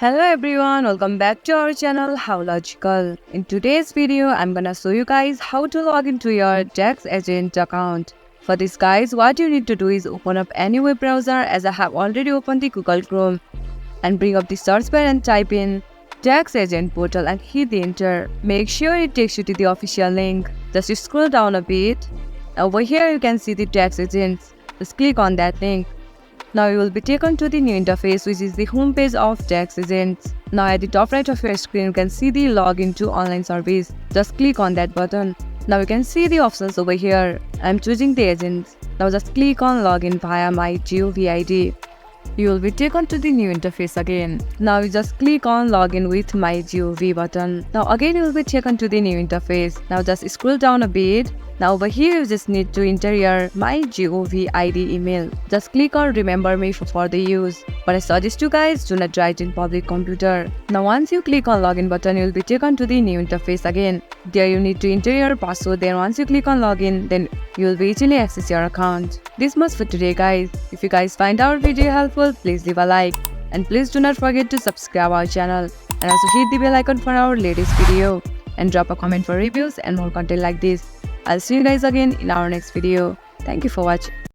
Hello everyone, welcome back to our channel How Logical. In today's video, I'm gonna show you guys how to log into your TaxAgent account. For this guys, what you need to do is open up any web browser, as I have already opened the Google Chrome, and bring up the search bar and type in TaxAgent portal and hit the enter. Make sure it takes you to the official link. Just scroll down a bit. Over here you can see the TaxAgents. Just click on that link. Now you will be taken to the new interface, which is the homepage of TaxAgents. Now at the top right of your screen you can see the login to online service. Just click on that button. Now you can see the options over here. I am choosing the agents. Now just click on login via my GovID. You will be taken to the new interface again. Now you just click on login with my Gov button. Now again you will be taken to the new interface. Now just scroll down a bit. Now over here you just need to enter your my GovID email. Just click on remember me for further use. But I suggest you guys do not try it in public computer. Now once you click on login button, you will be taken to the new interface again. There you need to enter your password. Then once you click on login, then you will be easily access your account. This much for today guys. If you guys find our video helpful, please leave a like. And please do not forget to subscribe our channel. And also hit the bell icon for our latest video. And drop a comment for reviews and more content like this. I'll see you guys again in our next video. Thank you for watching.